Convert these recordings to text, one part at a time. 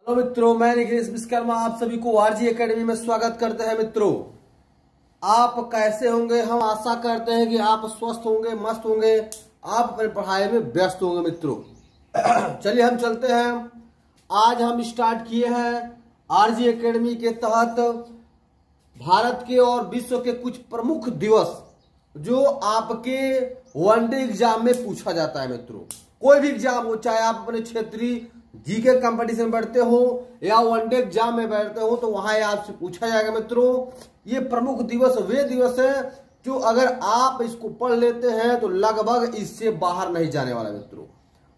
Hello मित्रों, मैं निखिलेश विश्वकर्मा आप सभी को आरजी एकेडमी में स्वागत करते हैं। मित्रों, आप कैसे होंगे? हम आशा करते हैं कि आप स्वस्थ होंगे, मस्त होंगे, आप अपनी पढ़ाई में व्यस्त होंगे। मित्रों चलिए हम चलते हैं। आज हम स्टार्ट किए हैं आरजी एकेडमी के तहत भारत के और विश्व के कुछ प्रमुख दिवस जो आपके वनडे एग्जाम में पूछा जाता है। मित्रों, कोई भी एग्जाम हो, चाहे आप अपने क्षेत्रीय जीके कंपटीशन में बैठते हो या वनडे एग्जाम में बैठते हो, तो वहां आपसे पूछा जाएगा। मित्रों, ये प्रमुख दिवस वे दिवस है जो अगर आप इसको पढ़ लेते हैं तो लगभग इससे बाहर नहीं जाने वाला। मित्रों,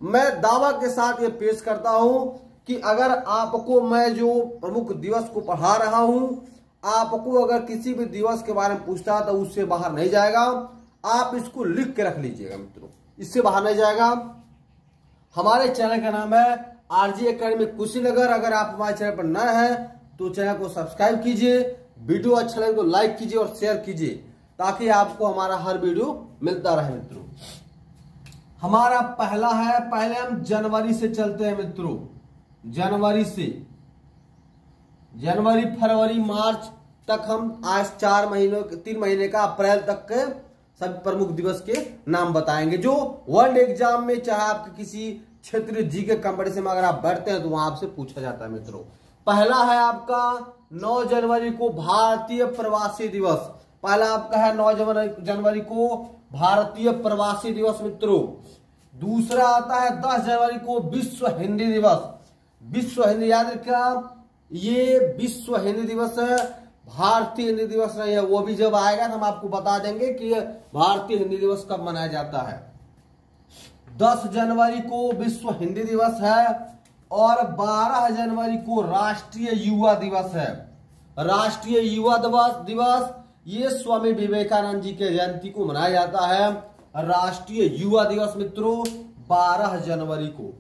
मैं दावा के साथ ये पेश करता हूं कि अगर आपको मैं जो प्रमुख दिवस को पढ़ा रहा हूं, आपको अगर किसी भी दिवस के बारे में पूछता है तो उससे बाहर नहीं जाएगा। आप इसको लिख के रख लीजिएगा। मित्रों, इससे बाहर नहीं जाएगा। हमारे चैनल का नाम है आरजी एकेडमी कुशीनगर। अगर आप हमारे चैनल पर नए हैं तो चैनल को सब्सक्राइब कीजिए, वीडियो अच्छा लगे तो लाइक कीजिए और शेयर कीजिए ताकि आपको हमारा हर वीडियो मिलता रहे। मित्रों, हमारा पहला है, पहले हम जनवरी से चलते हैं। मित्रों, जनवरी से जनवरी, फरवरी, मार्च तक हम आज 3 महीने का अप्रैल तक के सभी प्रमुख दिवस के नाम बताएंगे जो वर्ल्ड एग्जाम में, चाहे आपके किसी क्षेत्रीय जीके कंपटीशन में अगर आप बैठते हैं तो वहां आपसे पूछा जाता है। मित्रों, पहला है आपका 9 जनवरी को भारतीय प्रवासी दिवस। पहला आपका है 9 जनवरी को भारतीय प्रवासी दिवस। मित्रों, दूसरा आता है 10 जनवरी को विश्व हिंदी दिवस। विश्व हिंदी, याद रखिएगा, ये विश्व हिंदी दिवस है, भारतीय हिंदी दिवस नहीं है। वो भी जब आएगा तो हम आपको बता देंगे कि भारतीय हिंदी दिवस कब मनाया जाता है। 10 जनवरी को विश्व हिंदी दिवस है और 12 जनवरी को राष्ट्रीय युवा दिवस है। राष्ट्रीय युवा दिवस ये स्वामी विवेकानंद जी के जयंती को मनाया जाता है। राष्ट्रीय युवा दिवस मित्रों 12 जनवरी को।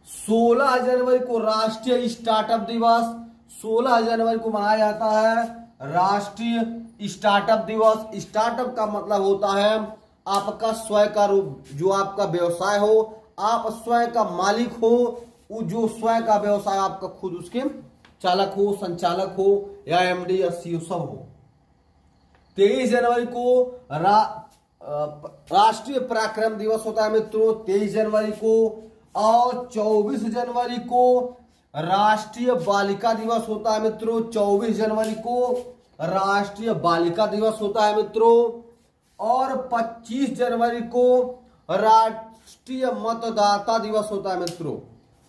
16 जनवरी को राष्ट्रीय स्टार्टअप दिवस, 16 जनवरी को मनाया जाता है राष्ट्रीय स्टार्टअप दिवस। स्टार्टअप का मतलब होता है आपका स्वयं का रूप, जो आपका व्यवसाय हो, आप स्वयं का मालिक हो, जो स्वयं का व्यवसाय आपका खुद उसके चालक हो, संचालक हो या एमडी या सीईओ सब हो। 23 जनवरी को राष्ट्रीय पराक्रम दिवस होता है। मित्रों, 23 जनवरी को। और 24 जनवरी को राष्ट्रीय बालिका दिवस होता है। मित्रों, 24 जनवरी को राष्ट्रीय बालिका दिवस होता है। मित्रों, और 25 जनवरी को राष्ट्रीय मतदाता दिवस होता है। मित्रों,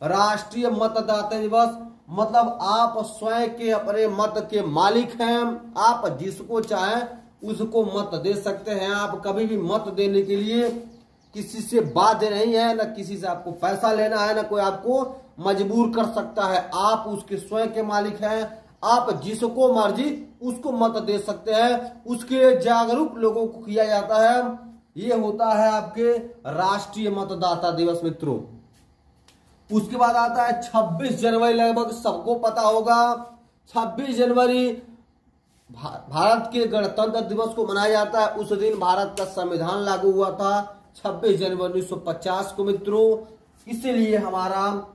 राष्ट्रीय मतदाता दिवस मतलब आप स्वयं के अपने मत के मालिक हैं। आप जिसको चाहें उसको मत दे सकते हैं। आप कभी भी मत देने के लिए किसी से बाध्य नहीं है, न किसी से आपको पैसा लेना है, न कोई आपको मजबूर कर सकता है। आप उसके स्वयं के मालिक हैं। आप जिसको मर्जी उसको मत दे सकते हैं। उसके जागरूक लोगों को किया जाता है। ये होता है आपके राष्ट्रीय मतदाता दिवस। मित्रों, उसके बाद आता है 26 जनवरी। लगभग सबको पता होगा 26 जनवरी भारत के गणतंत्र दिवस को मनाया जाता है। उस दिन भारत का संविधान लागू हुआ था 26 जनवरी 1950 को। मित्रों, इसीलिए हमारा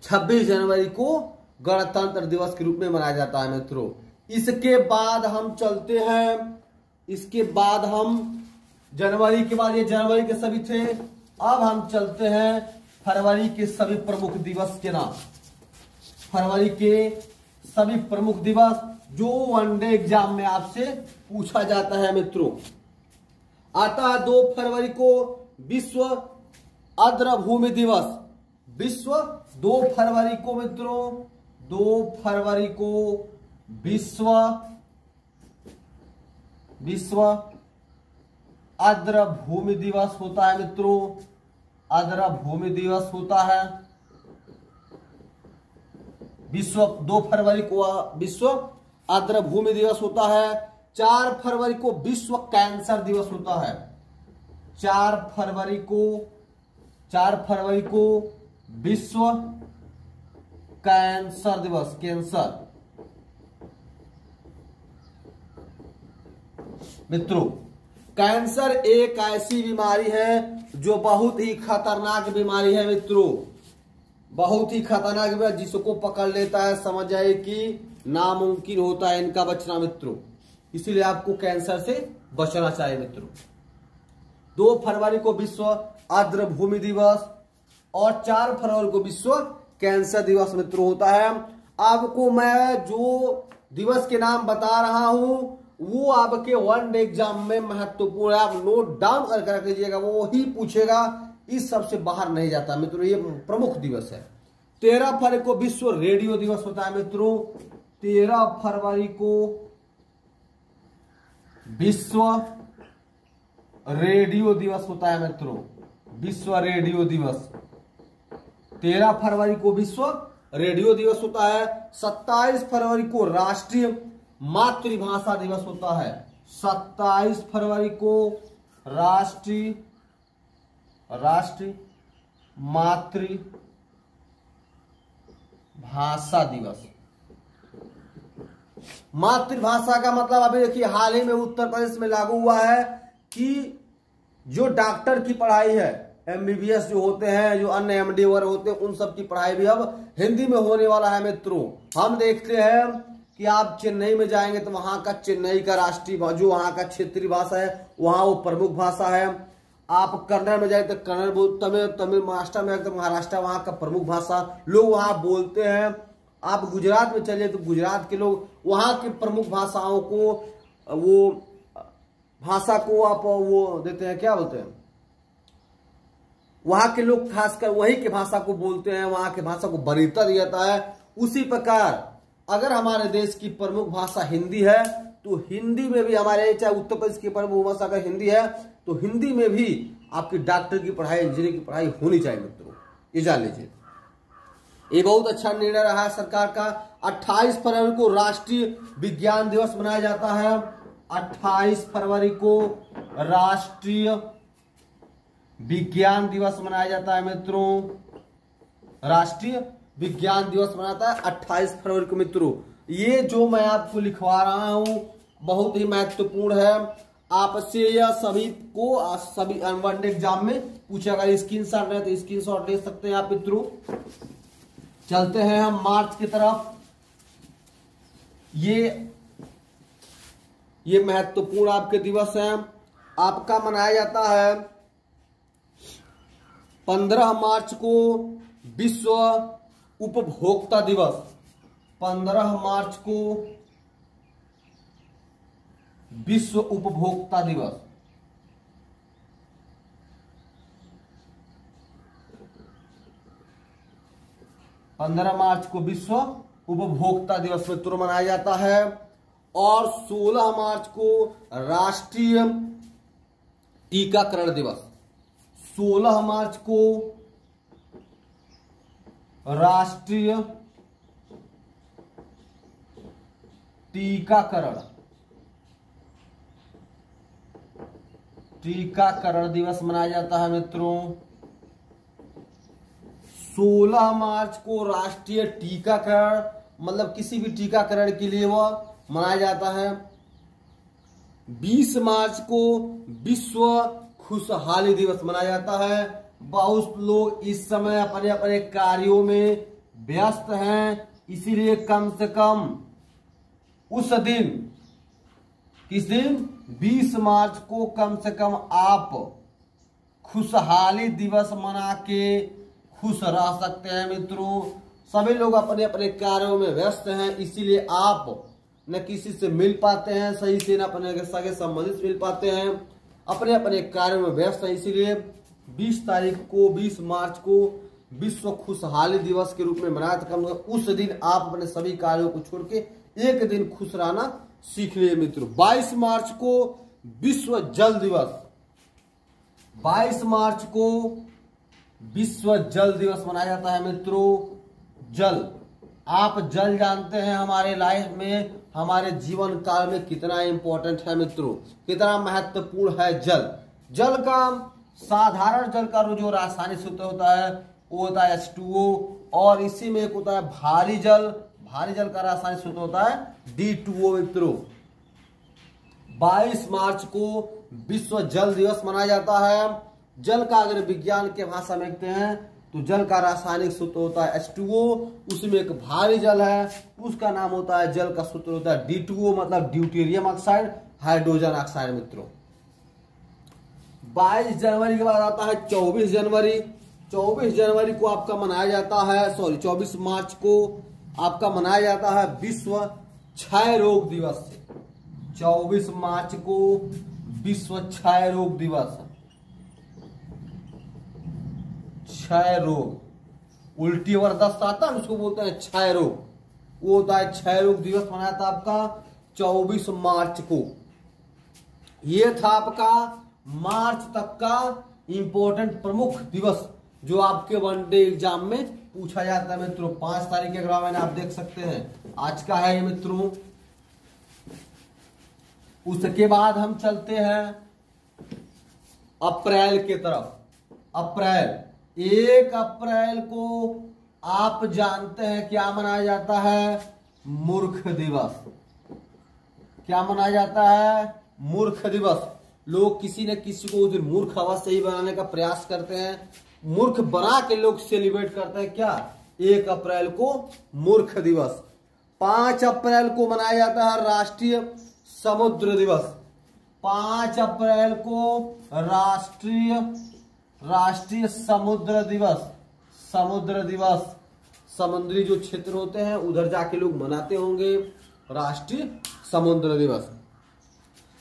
26 जनवरी को गणतंत्र दिवस के रूप में मनाया जाता है। मित्रों, इसके बाद हम चलते हैं, इसके बाद हम जनवरी के बाद, ये जनवरी के सभी थे। अब हम चलते हैं फरवरी के सभी प्रमुख दिवस के नाम। फरवरी के सभी प्रमुख दिवस जो वनडे एग्जाम में आपसे पूछा जाता है। मित्रों, आता है 2 फरवरी को विश्व आर्द्रभूमि दिवस। विश्व 2 फरवरी को। मित्रों, 2 फरवरी को विश्व आर्द्रभूमि दिवस होता है। मित्रों, आर्द्रभूमि दिवस होता है। विश्व 2 फरवरी को विश्व आर्द्रभूमि दिवस होता है। 4 फरवरी को विश्व कैंसर दिवस होता है। 4 फरवरी को विश्व कैंसर दिवस। कैंसर मित्रों, कैंसर एक ऐसी बीमारी है जो बहुत ही खतरनाक बीमारी है। मित्रों, बहुत ही खतरनाक बीमारी, जिसको पकड़ लेता है समझ जाए कि नामुमकिन होता है इनका बचना मित्रों। इसीलिए आपको कैंसर से बचना चाहिए मित्रों। 2 फरवरी को विश्व आर्द्र भूमि दिवस और 4 फरवरी को विश्व कैंसर दिवस मित्रों होता है। आपको मैं जो दिवस के नाम बता रहा हूं वो आपके वन डे एग्जाम में महत्वपूर्ण है, आप नोट डाउन करके रख लीजिएगा, वो ही पूछेगा, इस सब से बाहर नहीं जाता मित्रों, ये प्रमुख दिवस है। 13 फरवरी को विश्व रेडियो दिवस होता है मित्रों। 13 फरवरी को विश्व रेडियो दिवस होता है मित्रों, विश्व रेडियो दिवस। 13 फरवरी को विश्व रेडियो दिवस होता है। 27 फरवरी को राष्ट्रीय मातृभाषा दिवस होता है। 27 फरवरी को राष्ट्रीय मातृभाषा दिवस। मातृभाषा का मतलब अभी देखिए हाल ही में उत्तर प्रदेश में लागू हुआ है कि जो डॉक्टर की पढ़ाई है, एमबीबीएस जो होते हैं, जो अन्य एमडी वगैरह होते हैं, उन सब की पढ़ाई भी अब हिंदी में होने वाला है मित्रों। हम देखते हैं कि आप चेन्नई में जाएंगे तो वहां का चेन्नई का राष्ट्रीय जो वहां का क्षेत्रीय भाषा है, वहां वो प्रमुख भाषा है। आप कन्नड़ में जाए तो कन्नड़, तमिल महाराष्ट्र में तो महाराष्ट्र वहां का प्रमुख भाषा लोग वहां बोलते हैं। आप गुजरात में चलिए तो गुजरात के लोग वहां की प्रमुख भाषाओं को, वो भाषा को आप वो देते हैं, क्या बोलते हैं, वहां के लोग खासकर वही की भाषा को बोलते हैं, वहां की भाषा को वरीयता दिया जाता है। उसी प्रकार अगर हमारे देश की प्रमुख भाषा हिंदी है तो हिंदी में भी हमारे, चाहे उत्तर प्रदेश की प्रमुख भाषा अगर हिंदी है तो हिंदी में भी आपकी डॉक्टर की पढ़ाई, इंजीनियरिंग की पढ़ाई होनी चाहिए मित्रों, ये जान लीजिए। ये बहुत अच्छा निर्णय रहा है सरकार का। 28 फरवरी को राष्ट्रीय विज्ञान दिवस मनाया जाता है। 28 फरवरी को राष्ट्रीय विज्ञान दिवस मनाया जाता है मित्रों। राष्ट्रीय विज्ञान दिवस मनाता है 28 फरवरी को मित्रों। ये जो मैं आपको लिखवा रहा हूं बहुत ही महत्वपूर्ण है, आपसे यह सभी को सभी वन डे एग्जाम में पूछा गया। स्क्रीनशॉट है तो स्क्रीनशॉट ले सकते हैं आप मित्रों। चलते हैं हम मार्च की तरफ। ये महत्वपूर्ण आपके दिवस हैं। आपका मनाया जाता है 15 मार्च को विश्व उपभोक्ता दिवस। 15 मार्च को विश्व उपभोक्ता दिवस। पंद्रह मार्च को विश्व उपभोक्ता दिवस मित्रों मनाया जाता है। और 16 मार्च को राष्ट्रीय टीकाकरण दिवस। 16 मार्च को राष्ट्रीय टीकाकरण दिवस मनाया जाता है मित्रों। 16 मार्च को राष्ट्रीय टीकाकरण, मतलब किसी भी टीकाकरण के लिए वह मनाया जाता है। 20 मार्च को विश्व खुशहाली दिवस मनाया जाता है। बहुत लोग इस समय अपने अपने कार्यों में व्यस्त हैं, इसीलिए कम से कम उस दिन, किस दिन, 20 मार्च को कम से कम आप खुशहाली दिवस मना के खुश रह सकते हैं मित्रों। सभी लोग अपने अपने कार्यों में व्यस्त हैं, इसीलिए आप न किसी से मिल पाते हैं सही से, न अपने सगे संबंधी से मिल पाते हैं, अपने अपने कार्यों में व्यस्त हैं। इसीलिए 20 मार्च को विश्व खुशहाली दिवस के रूप में मनाया था। उस दिन आप अपने सभी कार्यों को छोड़ के एक दिन खुश रहना सीख लिए मित्रों। 22 मार्च को विश्व जल दिवस। 22 मार्च को विश्व जल दिवस मनाया जाता है मित्रों। जल, आप जल जानते हैं हमारे लाइफ में, हमारे जीवन काल में कितना इंपॉर्टेंट है मित्रों, कितना महत्वपूर्ण है जल। जल का, साधारण जल का जो रासायनिक सूत्र होता है वो होता है H2O, और इसी में एक होता है भारी जल। भारी जल का रासायनिक सूत्र होता है D2O मित्रों। 22 मार्च को विश्व जल दिवस मनाया जाता है। जल का अगर विज्ञान के भाषा में देखते हैं तो जल का रासायनिक सूत्र होता है H2O, उसमें एक भारी जल है उसका नाम होता है, जल का सूत्र होता है D2O, मतलब ड्यूटेरियम ऑक्साइड हाइड्रोजन ऑक्साइड। मित्रों 22 जनवरी के बाद आता है 24 जनवरी। 24 जनवरी को आपका मनाया जाता है, 24 मार्च को आपका मनाया जाता है विश्व क्षय रोग दिवस। 24 मार्च को विश्व क्षय रोग दिवस। क्षय रोग, उल्टी और दस्त आता है उसको बोलते हैं क्षय रोग, वो होता है क्षय रोग दिवस मनाया था आपका 24 मार्च को। ये था आपका मार्च तक का इंपॉर्टेंट प्रमुख दिवस जो आपके वनडे एग्जाम में पूछा जाता है। मित्रों 5 तारीख के अगला मैंने आप देख सकते हैं आज का है ये मित्रों। उसके बाद हम चलते हैं अप्रैल के तरफ। अप्रैल, 1 अप्रैल को आप जानते हैं क्या मनाया जाता है? मूर्ख दिवस। क्या मनाया जाता है? मूर्ख दिवस। लोग किसी न किसी को उस दिन मूर्ख अवश्य ही बनाने का प्रयास करते हैं, मूर्ख बना के लोग सेलिब्रेट करते हैं क्या? 1 अप्रैल को मूर्ख दिवस। 5 अप्रैल को मनाया जाता है राष्ट्रीय समुद्र दिवस। 5 अप्रैल को राष्ट्रीय समुद्र दिवस। समुद्र दिवस, समुद्री जो क्षेत्र होते हैं उधर जाके लोग मनाते होंगे राष्ट्रीय समुद्र दिवस।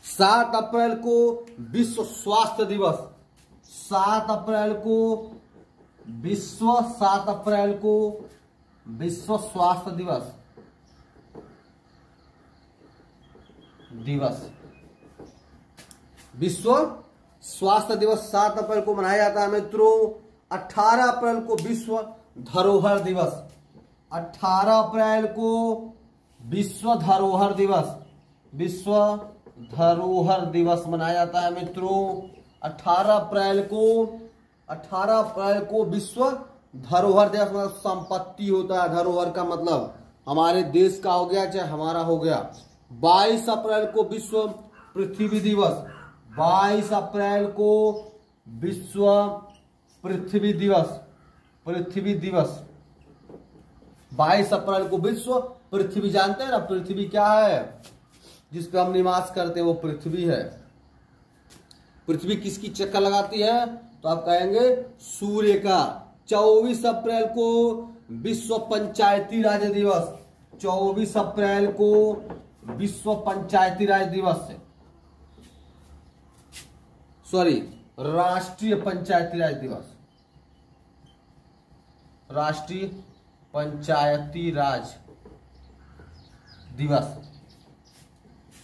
7 अप्रैल को विश्व स्वास्थ्य दिवस। 7 अप्रैल को विश्व स्वास्थ्य दिवस। विश्व स्वास्थ्य दिवस 7 अप्रैल को मनाया जाता है मित्रों। 18 अप्रैल को विश्व धरोहर दिवस। 18 अप्रैल को विश्व धरोहर दिवस। विश्व धरोहर दिवस मनाया जाता है मित्रों। 18 अप्रैल को विश्व धरोहर दिवस, मतलब संपत्ति होता है, धरोहर का मतलब हमारे देश का हो गया चाहे हमारा हो गया। 22 अप्रैल को विश्व पृथ्वी दिवस। 22 अप्रैल को विश्व पृथ्वी दिवस। पृथ्वी दिवस 22 अप्रैल को विश्व पृथ्वी, जानते हैं ना पृथ्वी क्या है? जिस पे हम निवास करते हैं वो पृथ्वी है। पृथ्वी किसकी चक्कर लगाती है? तो आप कहेंगे सूर्य का। 24 अप्रैल को विश्व पंचायती राज दिवस। 24 अप्रैल को विश्व पंचायती राज दिवस है, राष्ट्रीय पंचायती राज दिवस। राष्ट्रीय पंचायती राज दिवस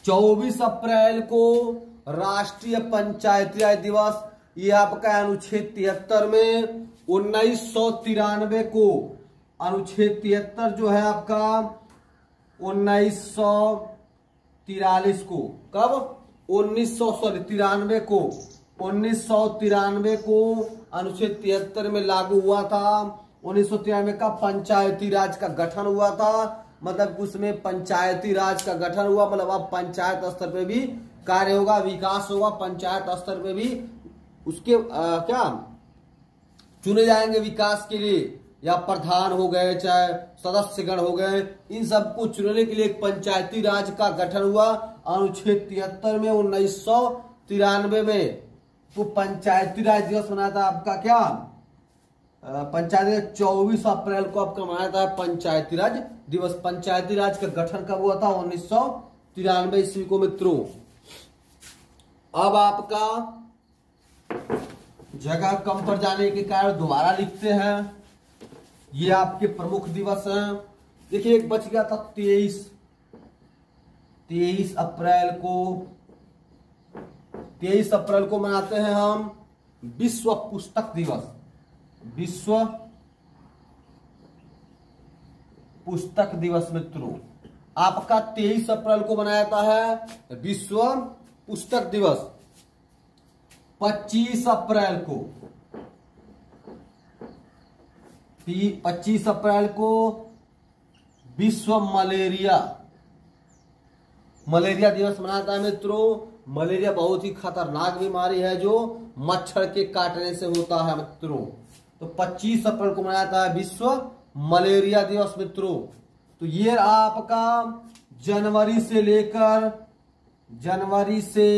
24 अप्रैल को राष्ट्रीय पंचायती राज दिवस। ये आपका अनुच्छेद 73 में 1993 को, अनुच्छेद 73 जो है आपका 1943 को, कब? 1993 को, 1993 को अनुच्छेद 73 में लागू हुआ था। 1993 का पंचायती राज का गठन हुआ था, मतलब उसमें पंचायती राज का गठन हुआ, मतलब अब पंचायत स्तर पे भी कार्य होगा, विकास होगा। पंचायत स्तर पे भी उसके क्या चुने जाएंगे विकास के लिए, या प्रधान हो गए चाहे सदस्यगण हो गए, इन सबको चुनने के लिए एक पंचायती राज का गठन हुआ। अनुच्छेद 73 में 1993 में तो पंचायती राज दिवस मनाया था आपका क्या? पंचायती 24 अप्रैल को आपका मनाया था पंचायती राज दिवस। पंचायती राज का गठन कब हुआ था? 1993 ईस्वी को मित्रों। अब आपका जगह कम पर जाने के कारण दोबारा लिखते हैं, ये आपके प्रमुख दिवस हैं। देखिए एक बच गया था 23 अप्रैल को मनाते हैं हम विश्व पुस्तक दिवस। विश्व पुस्तक दिवस मित्रों आपका 23 अप्रैल को मनाया जाता है विश्व पुस्तक दिवस। 25 अप्रैल को विश्व मलेरिया दिवस मनाता है मित्रों। मलेरिया बहुत ही खतरनाक बीमारी है जो मच्छर के काटने से होता है मित्रों। तो 25 अप्रैल को मनाया जाता है विश्व मलेरिया दिवस मित्रों। तो ये आपका जनवरी से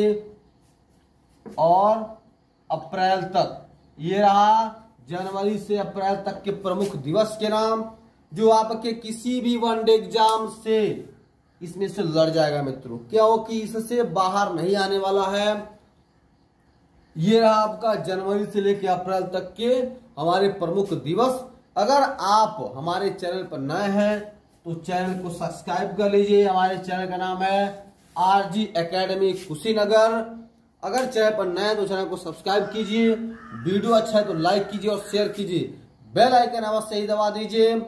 और अप्रैल तक, ये रहा जनवरी से अप्रैल तक के प्रमुख दिवस के नाम, जो आपके किसी भी वनडे एग्जाम से इसमें से लड़ जाएगा मित्रों, क्योंकि इससे बाहर नहीं आने वाला है। ये रहा आपका जनवरी से लेकर अप्रैल तक के हमारे प्रमुख दिवस। अगर आप हमारे चैनल पर नए हैं तो चैनल को सब्सक्राइब कर लीजिए। हमारे चैनल का नाम है आरजी एकेडमी कुशीनगर। अगर चैनल पर नए हैं तो चैनल को सब्सक्राइब कीजिए, वीडियो अच्छा है तो लाइक कीजिए और शेयर कीजिए, बेल आइकन अवश्य ही दबा दीजिए,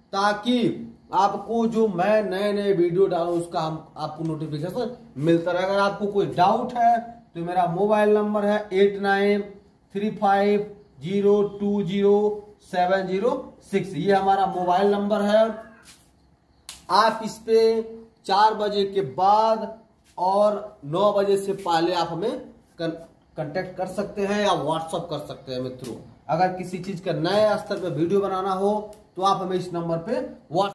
ताकि आपको जो मैं नए नए वीडियो डालूं उसका आपको नोटिफिकेशन मिलता रहे। अगर आपको कोई डाउट है तो मेरा मोबाइल नंबर है 8935020706। ये हमारा मोबाइल नंबर है। आप इस पे 4 बजे के बाद और 9 बजे से पहले आप हमें कांटेक्ट कर सकते हैं या व्हाट्सअप कर सकते हैं मित्रों। अगर किसी चीज का नए स्तर पे वीडियो बनाना हो तो आप हमें इस नंबर पे व्हाट्सएप